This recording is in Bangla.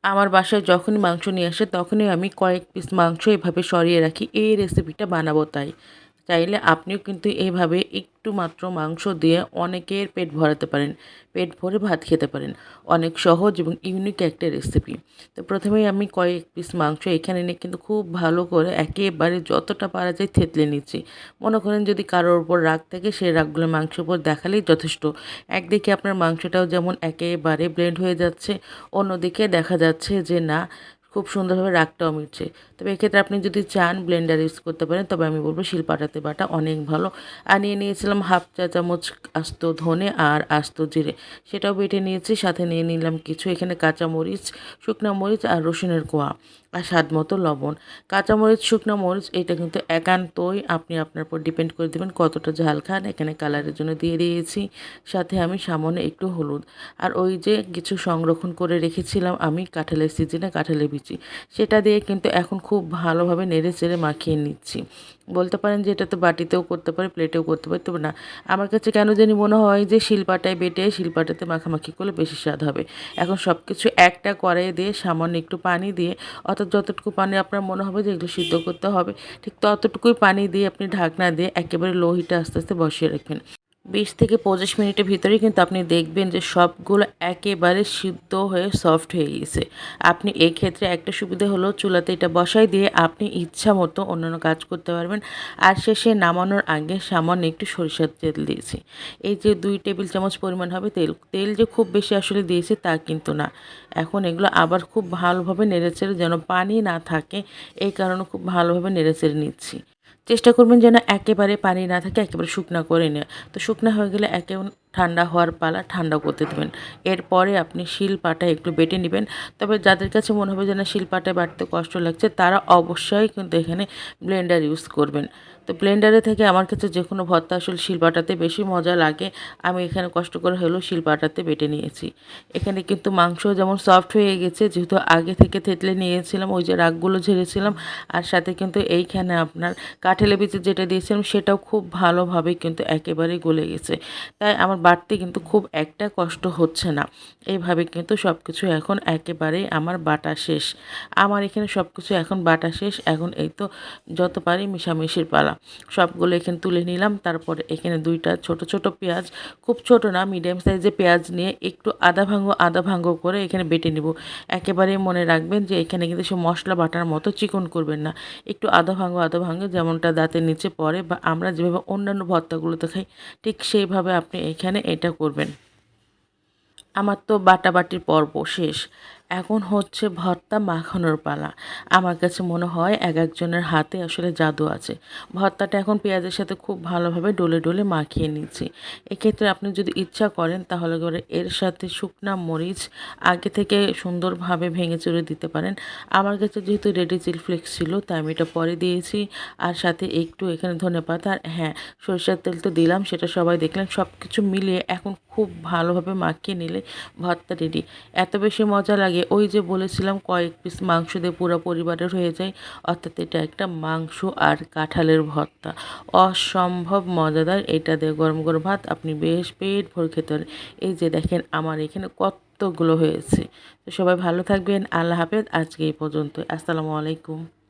আমার বাসায় যখনই মাংস নিয়ে আসে তখনই আমি কয়েক পিস মাংস এভাবে সরিয়ে রাখি। এই রেসিপিটা বানাবো তাই। চাইলে আপনিও কিন্তু এইভাবে একটু মাত্র মাংস দিয়ে অনেকের পেট ভরাতে পারেন। পেট ভরে ভাত খেতে পারেন। অনেক সহজ এবং ইউনিক একটা রেসিপি। তো প্রথমেই আমি কয়েক পিস মাংস এখানে নিয়ে কিন্তু খুব ভালো করে একেবারে যতটা পারা যায় থেতলে নিচ্ছি। মনে করেন যদি কারোর উপর রাগ থাকে সেই রাগগুলো মাংসের উপর দেখালেই যথেষ্ট। একদিকে আপনার মাংসটাও যেমন একেবারে ব্লেন্ড হয়ে যাচ্ছে, অন্যদিকে দেখা যাচ্ছে যে না খুব সুন্দরভাবে রাগটাও মিটছে। তবে এক্ষেত্রে আপনি যদি চান ব্লেন্ডার ইউজ করতে পারেন, তবে আমি বলবো শিলপাটাতে বাটা অনেক ভালো। আর নিয়ে নিয়েছিলাম হাফ চা চামচ আস্ত ধনে আর আস্ত জিরে, সেটাও বেটে নিয়েছি। সাথে নিয়ে নিলাম কিছু এখানে কাঁচামরিচ, শুকনা মরিচ আর রসুনের কোয়া, আর স্বাদ মতো লবণ। কাঁচামরিচ, শুকনো মরিচ এটা কিন্তু একান্তই আপনি আপনার উপর ডিপেন্ড করে দেবেন কতটা ঝাল খান। এখানে কালারের জন্য দিয়ে দিয়েছি। সাথে আমি সামান্য একটু হলুদ। আর ওই যে কিছু সংরক্ষণ করে রেখেছিলাম আমি কাঁঠালের সিজনে কাঁঠালের বিচি, সেটা দিয়ে কিন্তু এখন খুব ভালোভাবে নেড়ে চেড়ে মাখিয়ে নিচ্ছি। বলতে পারেন যে এটা তো বাটিতেও করতে পারে, প্লেটেও করতে পারে, তবে না, আমার কাছে কেন জানি মনে হয় যে শিলপাটায় বেটে শিলপাটাতে মাখামাখি করলে বেশি স্বাদ হবে। এখন সব কিছু একটা কড়াইয়ে দিয়ে সামান্য একটু পানি দিয়ে, অর্থাৎ যতটুকু পানি আপনার মনে হবে যে এগুলো সিদ্ধ করতে হবে, ঠিক ততটুকুই পানি দিয়ে আপনি ঢাকনা দিয়ে একেবারে লো হিটে আস্তে আস্তে বসিয়ে রাখবেন। 20 থেকে 25 মিনিটের ভিতরেই কিন্তু আপনি দেখবেন যে সবগুলো একেবারে সিদ্ধ হয়ে সফট হয়ে গেছে। আপনি এক্ষেত্রে একটা সুবিধা হলো চুলাতে এটা বসাই দিয়ে আপনি ইচ্ছা মতো অন্যান্য কাজ করতে পারবেন। আর শেষে নামানোর আগে সামান্য একটু সরিষার তেল দিয়েছি। এই যে 2 টেবিল চামচ পরিমাণ হবে তেল। তেল যে খুব বেশি আসলে দিয়েছি তা কিন্তু না। এখন এগুলো আবার খুব ভালোভাবে নেড়েচেড়ে যেন পানি না থাকে, এই কারণে খুব ভালোভাবে নেড়েচেড়ে নিচ্ছি। চেষ্টা করবেন যেন একেবারে পানি না থাকে, একেবারে শুকনা করে নেওয়া। তো শুকনা হয়ে গেলে ঠান্ডা হওয়ার পালা, ঠান্ডা করতে দেবেন। এরপরে আপনি শিলপাটায় একটু বেটে নেবেন। তবে যাদের কাছে মনে হবে যে না শিলপাটায় বাটতে কষ্ট লাগছে, তারা অবশ্যই কিন্তু এখানে ব্লেন্ডার ইউজ করবেন। তো ব্লেন্ডারে থেকে আমার কাছে যে কোনো ভর্তা আসলে শিলপাটাতে বেশি মজা লাগে। আমি এখানে কষ্ট করে হলেও শিলপাটাতে বেটে নিয়েছি। এখানে কিন্তু মাংস যেমন সফট হয়ে গেছে, যেহেতু আগে থেকে থেতলে নিয়েছিলাম, ওই যে রাগগুলো ঝেড়েছিলাম। আর সাথে কিন্তু এইখানে আপনার কাঁঠালের বিচি যেটা দিয়েছিলাম সেটাও খুব ভালোভাবে কিন্তু একেবারে গলে গেছে। তাই আমার বাটতে কিন্তু খুব একটা কষ্ট হচ্ছে না। এইভাবে কিন্তু সব কিছু এখন একেবারেই আমার বাটা শেষ। আমার এখানে সব কিছু এখন বাটা শেষ। এখন এই তো যত পারি মিশামিশির পালা। সবগুলো এখানে তুলে নিলাম। তারপরে এখানে 2টা ছোট ছোট পেঁয়াজ, খুব ছোট না মিডিয়াম সাইজের পেঁয়াজ নিয়ে একটু আদা ভাঙ্গ করে এখানে বেটে নিব। একেবারেই মনে রাখবেন যে এখানে কিন্তু সে মশলা বাটার মতো চিকন করবেন না। একটু আধা ভাঙা যেমনটা দাঁতের নিচে পড়ে বা আমরা যেভাবে অন্যান্য ভর্তাগুলোতে খাই, ঠিক সেইভাবে আপনি এখানে এটা করবেন। আমার তো বাটাবাটির পর্ব শেষ। এখন হচ্ছে ভর্তা মাখানোর পালা। আমার কাছে মনে হয় একেকজনের হাতে আসলে জাদু আছে। ভর্তাটা এখন পেঁয়াজের সাথে খুব ভালোভাবে ডলে ডলে মাখিয়ে নিচ্ছি। এক্ষেত্রে আপনি যদি ইচ্ছা করেন তাহলে করে এর সাথে শুকনা মরিচ আগে থেকে সুন্দরভাবে ভেঙে চুরে দিতে পারেন। আমার কাছে যেহেতু রেডি চিলি ফ্লেক্স ছিল তাই আমি এটা পরে দিয়েছি। আর সাথে একটু এখানে ধনেপাতা, আর হ্যাঁ, সরিষার তেল তো দিলাম, সেটা সবাই দেখলেন। সব কিছু মিলিয়ে এখন খুব ভালোভাবে মাখিয়ে নিলে ভর্তা রেডি। এত বেশি মজা লাগে, ওই যে বলেছিলাম কয়েক পিস মাংস দিয়ে পুরো পরিবারের হয়ে যায়। অর্থাৎ এটা একটা মাংস আর কাঁঠালের ভর্তা। অসম্ভব মজাদার। এটা দিয়ে গরম গরম ভাত আপনি বেশ পেট ভরে খেতে পারেন। এই যে দেখেন আমার এখানে কতগুলো হয়েছে। তো সবাই ভালো থাকবেন। আল্লাহ হাফেজ। আজকে এই পর্যন্ত। আসসালামু আলাইকুম।